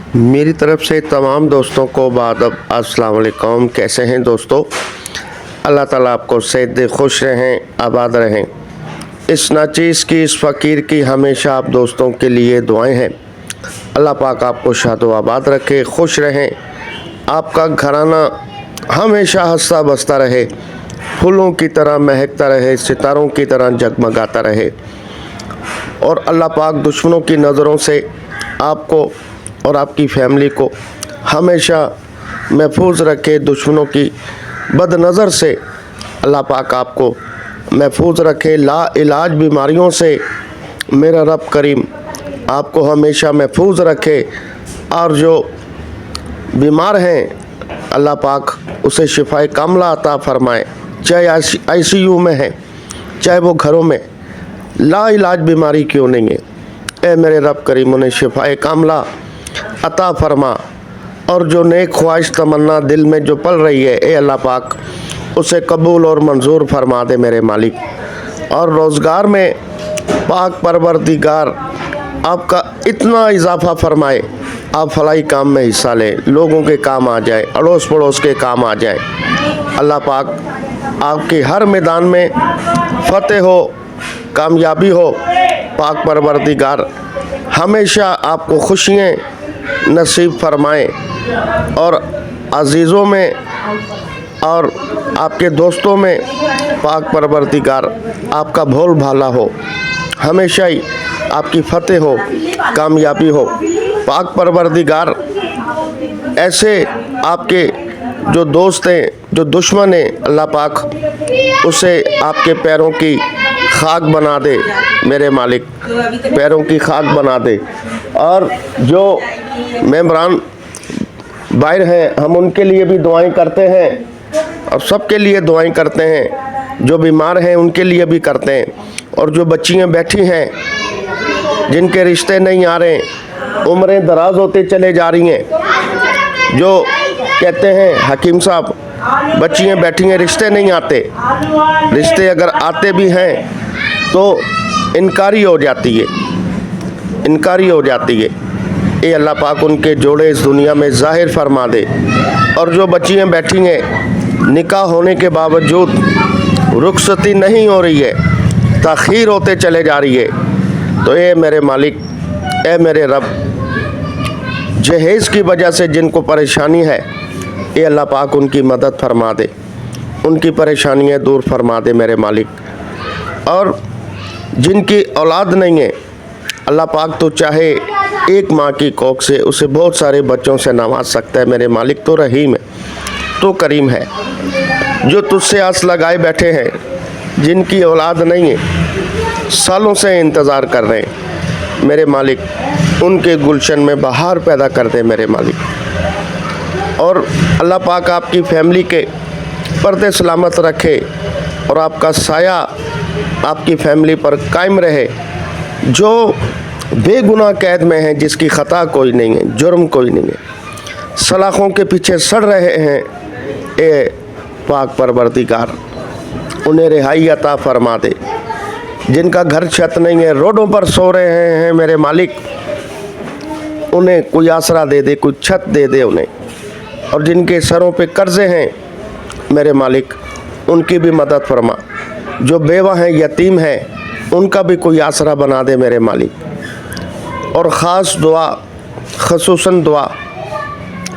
मेरी तरफ से तमाम दोस्तों को बादब अस्सलाम वालेकुम। कैसे हैं दोस्तों? अल्लाह ताला आपको सेहत दे, खुश रहें, आबाद रहें। इस नाचीज़ की, इस फ़कीर की हमेशा आप दोस्तों के लिए दुआएं हैं। अल्लाह पाक आपको शादो आबाद रखे, खुश रहें, आपका घराना हमेशा हंसता बसता रहे, फूलों की तरह महकता रहे, सितारों की तरह जगमगाता रहे और अल्लाह पाक दुश्मनों की नज़रों से आपको और आपकी फैमिली को हमेशा महफूज रखे। दुश्मनों की बदनज़र से अल्लाह पाक आपको महफूज रखे। ला इलाज बीमारियों से मेरा रब करीम आपको हमेशा महफूज रखे और जो बीमार हैं अल्लाह पाक उसे शिफाए कामला अता फ़रमाए, चाहे ICU में है, चाहे वो घरों में ला इलाज बीमारी क्यों नहीं है। ए मेरे रब करीम उन्हें शिफाए कामला अता फ़रमा और जो नेक ख्वाहिश तमन्ना दिल में जो पल रही है, ए अल्लाह पाक उसे कबूल और मंजूर फरमा दे मेरे मालिक। और रोज़गार में पाक परवरदिगार आपका इतना इजाफ़ा फरमाए, आप फलाई काम में हिस्सा लें, लोगों के काम आ जाए, अड़ोस पड़ोस के काम आ जाए। अल्लाह पाक आपके हर मैदान में फ़तेह हो, कामयाबी हो। पाक परवरदिगार हमेशा आपको खुशियाँ नसीब फरमाएँ और अजीज़ों में और आपके दोस्तों में पाक परवरदिगार आपका भोल भाला हो, हमेशा ही आपकी फ़तेह हो, कामयाबी हो। पाक परवरदिगार ऐसे आपके जो दोस्त हैं, जो दुश्मन हैं, अल्लाह पाक उसे आपके पैरों की खाक बना दे मेरे मालिक, पैरों की खाक बना दे। और जो मेंबरान बाहर हैं हम उनके लिए भी दुआएं करते हैं और सबके लिए दुआएं करते हैं, जो बीमार हैं उनके लिए भी करते हैं। और जो बच्चियां बैठी हैं जिनके रिश्ते नहीं आ रहे, उम्रें दराज होते चले जा रही हैं, जो कहते हैं हकीम साहब बच्चियां बैठी हैं, रिश्ते नहीं आते, रिश्ते अगर आते भी हैं तो इनकारी हो जाती है, इनकारी हो जाती है। ये अल्लाह पाक उनके जोड़े इस दुनिया में ज़ाहिर फरमा दे। और जो बच्चियां बैठी हैं निकाह होने के बावजूद रुखसती नहीं हो रही है, ताख़ीर होते चले जा रही है, तो ये मेरे मालिक, ए मेरे रब, जहेज़ की वजह से जिनको परेशानी है, ये अल्लाह पाक उनकी मदद फरमा दे, उनकी परेशानियाँ दूर फरमा दे मेरे मालिक। और जिनकी औलाद नहीं है, अल्लाह पाक तो चाहे एक माँ की कोख से उसे बहुत सारे बच्चों से नवाज सकता है मेरे मालिक। तो रहीम है, तो करीम है। जो तुझसे आस लगाए बैठे हैं, जिनकी औलाद नहीं है, सालों से इंतज़ार कर रहे हैं मेरे मालिक, उनके गुलशन में बहार पैदा कर दे मेरे मालिक। और अल्लाह पाक आपकी फैमिली के पर्दे सलामत रखे और आपका साया आपकी फैमिली पर कायम रहे। जो बेगुनाह कैद में हैं, जिसकी ख़ता कोई नहीं है, जुर्म कोई नहीं है, सलाखों के पीछे सड़ रहे हैं, ए पाक परवरदिगार उन्हें रिहाई अता फरमा दे। जिनका घर छत नहीं है, रोडों पर सो रहे हैं मेरे मालिक, उन्हें कोई आसरा दे दे, कोई छत दे दे उन्हें। और जिनके सरों पे कर्ज़े हैं मेरे मालिक, उनकी भी मदद फरमा। जो बेवा हैं, यतीम हैं, उनका भी कोई आसरा बना दे मेरे मालिक। और ख़ास दुआ, ख़ुसूसन दुआ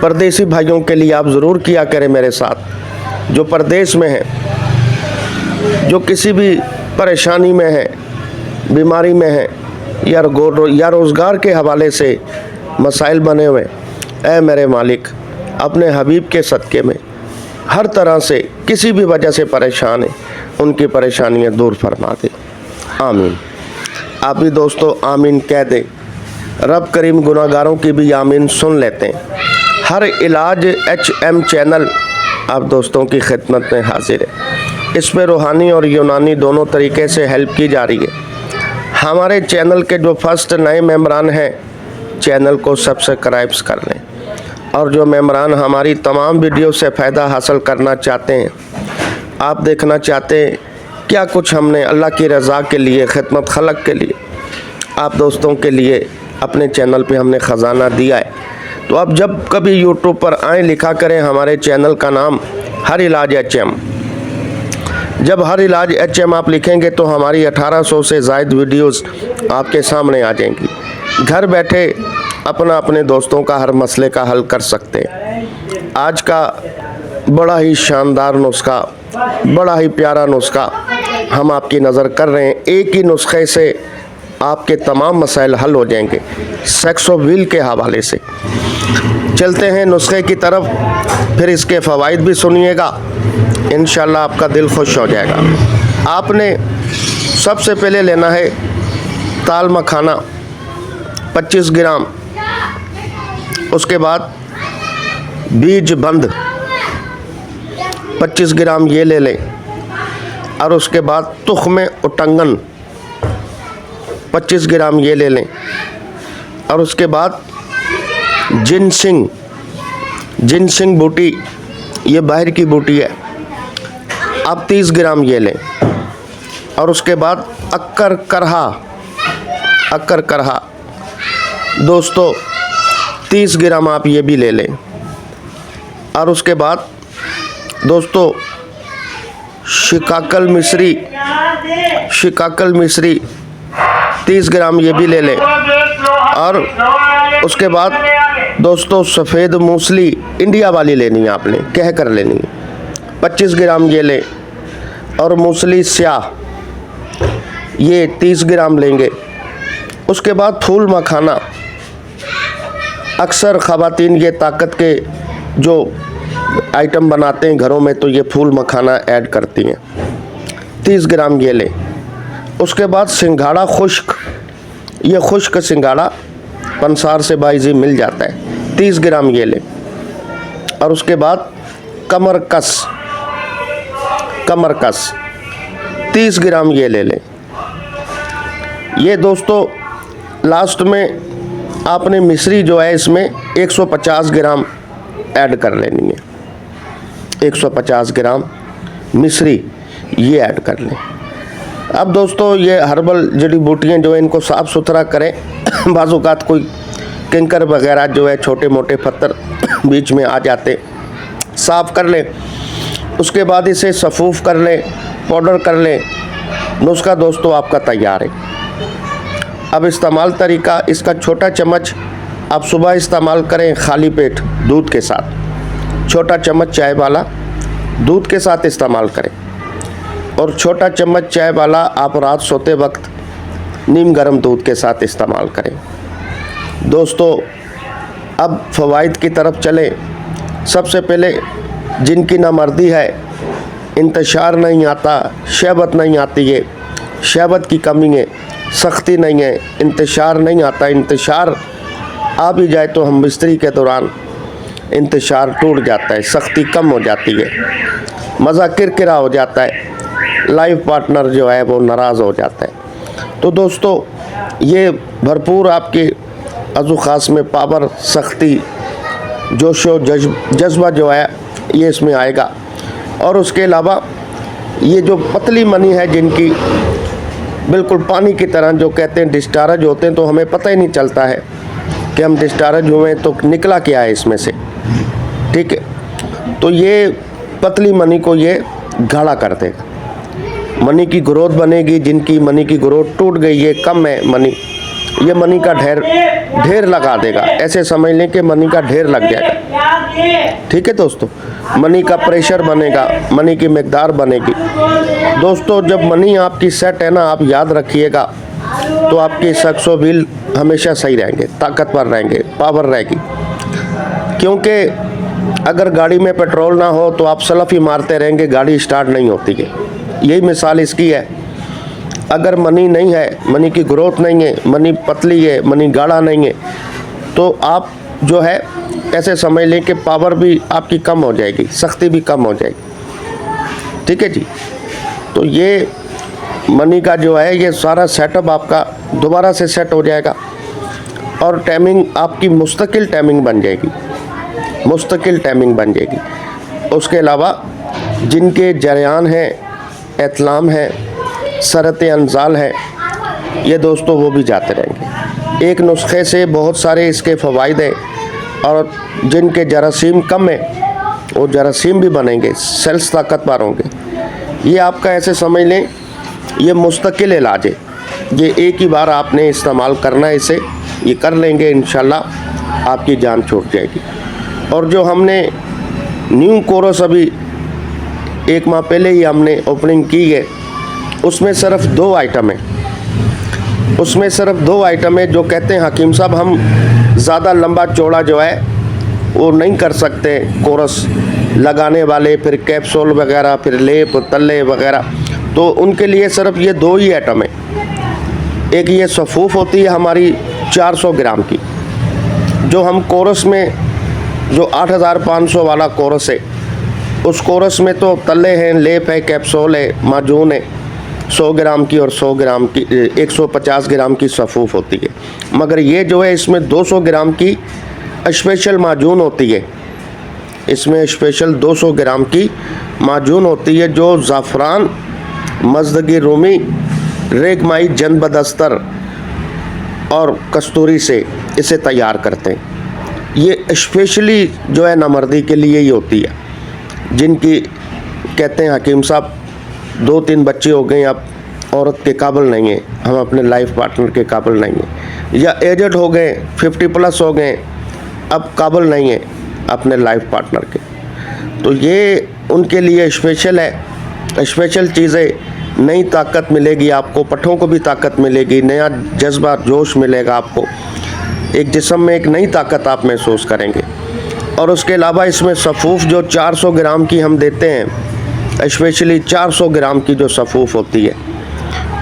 परदेसी भाइयों के लिए आप ज़रूर किया करें मेरे साथ, जो परदेश में हैं, जो किसी भी परेशानी में हैं, बीमारी में हैं या रोज़गार के हवाले से मसाइल बने हुए। ऐ मेरे मालिक, अपने हबीब के सदक़े में हर तरह से किसी भी वजह से परेशान है, उनकी परेशानियां दूर फरमा दे। आमीन। आप भी दोस्तों आमीन कह दें। रब करीम गुनाहगारों की भी आमीन सुन लेते हैं। हर इलाज HM चैनल आप दोस्तों की खिदमत में हाजिर है। इस पर रूहानी और यूनानी दोनों तरीके से हेल्प की जा रही है। हमारे चैनल के जो फर्स्ट नए मेंबरान हैं, चैनल को सब्सक्राइब कर लें। और जो मेंबरान हमारी तमाम वीडियो से फ़ायदा हासिल करना चाहते हैं, आप देखना चाहते हैं क्या कुछ हमने अल्लाह की रज़ा के लिए, खिदमत खलक के लिए, आप दोस्तों के लिए अपने चैनल पे हमने ख़जाना दिया है, तो अब जब कभी यूट्यूब पर आए लिखा करें हमारे चैनल का नाम हर इलाज HM। जब हर इलाज HM आप लिखेंगे तो हमारी 1800 से ज़ायद वीडियोस आपके सामने आ जाएंगी। घर बैठे अपने दोस्तों का हर मसले का हल कर सकते हैं। आज का बड़ा ही शानदार नुस्खा, बड़ा ही प्यारा नुस्खा हम आपकी नज़र कर रहे हैं। एक ही नुस्खे से आपके तमाम मसाइल हल हो जाएंगे, सेक्स ऑफ व्हील के हवाले से। चलते हैं नुस्खे की तरफ, फिर इसके फ़वाइद भी सुनिएगा, इंशाल्लाह आपका दिल खुश हो जाएगा। आपने सबसे पहले लेना है ताल मखाना 25 ग्राम, उसके बाद बीज बंद 25 ग्राम ये ले लें, और उसके बाद तुख्म उटंगन 25 ग्राम ये ले लें, और उसके बाद जिनसिंग बूटी, ये बाहर की बूटी है, आप 30 ग्राम ये लें, और उसके बाद अक्कर करहा दोस्तों 30 ग्राम आप ये भी ले लें, और उसके बाद दोस्तों शिकाकल मिश्री 30 ग्राम ये भी ले लें, और उसके बाद दोस्तों सफ़ेद मूसली इंडिया वाली लेनी है, आपने कह कर लेनी है, 25 ग्राम ये लें, और मूसली स्याह ये 30 ग्राम लेंगे। उसके बाद फूल मखाना, अक्सर ख़वातीन ये ताकत के जो आइटम बनाते हैं घरों में तो ये फूल मखाना ऐड करती हैं, 30 ग्राम ये लें। उसके बाद सिंघाड़ा खुश्क, ये खुश्क सिंघाड़ा पंसार से बाइजी मिल जाता है, 30 ग्राम ये लें। और उसके बाद कमरकस 30 ग्राम ये ले लें। ये दोस्तों लास्ट में आपने मिश्री जो है इसमें 150 ग्राम ऐड कर लेनी है, 150 ग्राम मिश्री ये ऐड कर लें। अब दोस्तों ये हर्बल जड़ी बूटियाँ जो है इनको साफ़ सुथरा करें, बाज़-औक़ात कोई कंकर वगैरह जो है छोटे मोटे पत्थर बीच में आ जाते, साफ़ कर लें। उसके बाद इसे सफ़ूफ़ कर लें, पाउडर कर लें। नुस्खा दोस्तों आपका तैयार है। अब इस्तेमाल तरीका, इसका छोटा चम्मच आप सुबह इस्तेमाल करें खाली पेट दूध के साथ, छोटा चम्मच चाय वाला दूध के साथ इस्तेमाल करें, और छोटा चम्मच चाय वाला आप रात सोते वक्त नीम गर्म दूध के साथ इस्तेमाल करें। दोस्तों अब फ़वाइद की तरफ चलें। सबसे पहले जिनकी नामर्दी है, इंतशार नहीं आता, शहबत नहीं आती है, शहबत की कमी है, सख्ती नहीं है, इंतशार नहीं आता, इंतशार आ भी जाए तो हम बिस्तरी के दौरान इंतशार टूट जाता है, सख्ती कम हो जाती है, मज़ा किरकिरा हो जाता है, लाइफ पार्टनर जो है वो नाराज़ हो जाता है। तो दोस्तों ये भरपूर आपके अज़ु ख़ास में पावर, सख्ती, जोशो जज्बा जो है ये इसमें आएगा। और उसके अलावा ये जो पतली मनी है जिनकी बिल्कुल पानी की तरह जो कहते हैं डिस्चार्ज होते हैं, तो हमें पता ही नहीं चलता है कि हम डिस्चार्ज हुए तो निकला क्या है इसमें से, ठीक है। तो ये पतली मनी को ये गाढ़ा कर देगा, मनी की ग्रोथ बनेगी। जिनकी मनी की ग्रोथ टूट गई है, कम है मनी, ये मनी का ढेर लगा देगा। ऐसे समझ लें कि मनी का ढेर लग जाएगा, ठीक है दोस्तों। मनी का प्रेशर बनेगा, मनी की मिकदार बनेगी। दोस्तों जब मनी आपकी सेट है ना, आप याद रखिएगा, तो आपके सेक्स ऑफ व्हील हमेशा सही रहेंगे, ताकतवर रहेंगे, पावर रहेगी। क्योंकि अगर गाड़ी में पेट्रोल ना हो तो आप सलफ ही मारते रहेंगे, गाड़ी स्टार्ट नहीं होती है। यही मिसाल इसकी है। अगर मनी नहीं है, मनी की ग्रोथ नहीं है, मनी पतली है, मनी गाढ़ा नहीं है, तो आप जो है ऐसे समझ लें कि पावर भी आपकी कम हो जाएगी, सख्ती भी कम हो जाएगी, ठीक है जी। तो ये मनी का जो है ये सारा सेटअप आपका दोबारा से सेट हो जाएगा, और टाइमिंग आपकी मुस्तकिल टाइमिंग बन जाएगी, मुस्तकिल टाइमिंग बन जाएगी। उसके अलावा जिनके जरियान हैं, एतलाम है, सरत अंजाल है, ये दोस्तों वो भी जाते रहेंगे। एक नुस्खे से बहुत सारे इसके फ़वाइद हैं, और जिनके जरासीम कम है वो जरासीम भी बनेंगे, सेल्स ताकतवर होंगे। ये आपका ऐसे समझ लें ये मुस्तकिल इलाज है, ये एक ही बार आपने इस्तेमाल करना है इसे, ये कर लेंगे इंशाल्लाह आपकी जान छूट जाएगी। और जो हमने न्यू कोरस अभी 1 माह पहले ही हमने ओपनिंग की है, उसमें सिर्फ 2 आइटम है, उसमें सिर्फ 2 आइटम है। जो कहते हैं हकीम साहब हम ज़्यादा लंबा चौड़ा जो है वो नहीं कर सकते कोरस लगाने वाले, फिर कैप्सूल वगैरह, फिर लेप तल्ले वगैरह, तो उनके लिए सिर्फ ये 2 ही आइटम है। एक ये सफ़ूफ होती है हमारी 400 ग्राम की, जो हम कोरस में जो 8500 वाला कोरस है, उस कोरस में तो तल्ले हैं, लेप है, कैप्सूल है, माजून है, 100 ग्राम की और 100 ग्राम की 150 ग्राम की सफ़ूफ होती है। मगर ये जो है इसमें 200 ग्राम की स्पेशल माजून होती है, इसमें स्पेशल 200 ग्राम की माजून होती है, जो ज़ाफ़रान, मज़दगी रूमी, रेगमाई, जनबदस्तर और कस्तूरी से इसे तैयार करते हैं। ये स्पेशली जो है नामर्दी के लिए ही होती है, जिनकी कहते हैं हकीम साहब 2-3 बच्चे हो गए, अब औरत के काबिल नहीं है, हम अपने लाइफ पार्टनर के काबिल नहीं है, या एजेड हो गए 50+ हो गए, अब काबिल नहीं है अपने लाइफ पार्टनर के, तो ये उनके लिए स्पेशल है। स्पेशल चीज़ें, नई ताकत मिलेगी आपको, पट्ठों को भी ताकत मिलेगी, नया जज्बा जोश मिलेगा आपको, एक जिस्म में एक नई ताकत आप महसूस करेंगे। और उसके अलावा इसमें सफ़ूफ जो 400 ग्राम की हम देते हैं, स्पेशली 400 ग्राम की जो सफ़ूफ होती है,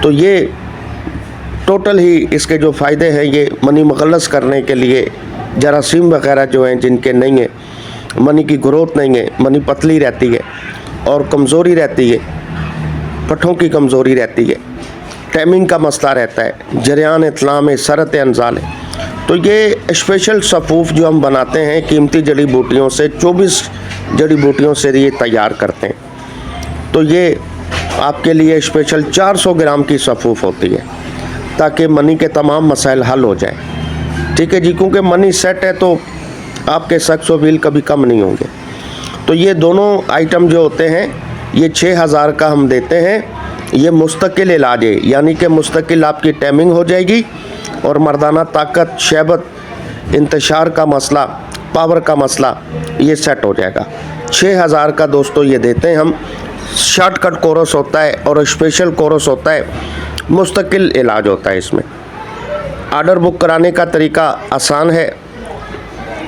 तो ये टोटल ही इसके जो फ़ायदे हैं, ये मनी मुखल्लस करने के लिए, जरासीम वगैरह जो हैं जिनके नहीं है, मनी की ग्रोथ नहीं है, मनी पतली रहती है और कमज़ोरी रहती है, पट्ठों की कमज़ोरी रहती है, टाइमिंग का मसला रहता है, जरियान इत्लाम है, सरत अनजाल है, तो ये स्पेशल सफ़ूफ जो हम बनाते हैं कीमती जड़ी बूटियों से, 24 जड़ी बूटियों से ये तैयार करते हैं, तो ये आपके लिए स्पेशल 400 ग्राम की सफ़ूफ होती है, ताकि मनी के तमाम मसाइल हल हो जाए। ठीक है जी, क्योंकि मनी सेट है तो आपके सक्स व व्हील कभी कम नहीं होंगे। तो ये दोनों आइटम जो होते हैं ये 6000 का हम देते हैं। ये मुस्तकिल इलाज है, यानी कि मुस्तकिल आपकी टाइमिंग हो जाएगी और मर्दाना ताकत, शहबत, इंतशार का मसला, पावर का मसला ये सेट हो जाएगा। 6000 का दोस्तों ये देते हैं हम। शॉर्टकट कोर्स होता है और स्पेशल कोर्स होता है, मुस्तकिल इलाज होता है इसमें। ऑर्डर बुक कराने का तरीका आसान है,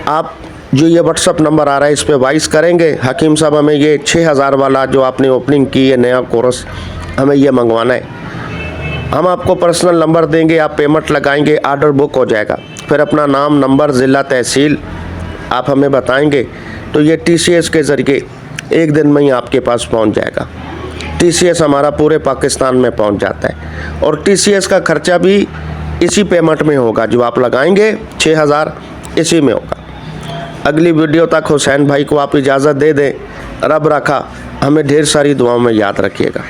आप जो ये व्हाट्सअप नंबर आ रहा है इस पर वॉइस करेंगे, हकीम साहब हमें ये 6000 वाला जो आपने ओपनिंग की है नया कोर्स, हमें ये मंगवाना है, हम आपको पर्सनल नंबर देंगे, आप पेमेंट लगाएंगे, ऑर्डर बुक हो जाएगा। फिर अपना नाम, नंबर, ज़िला, तहसील आप हमें बताएंगे, तो ये TCS के ज़रिए 1 दिन में ही आपके पास पहुंच जाएगा। TCS हमारा पूरे पाकिस्तान में पहुंच जाता है और TCS का खर्चा भी इसी पेमेंट में होगा, जो आप लगाएंगे 6000 इसी में होगा। अगली वीडियो तक हुसैन भाई को आप इजाज़त दे दें। रब रखा, हमें ढेर सारी दुआओं में याद रखिएगा।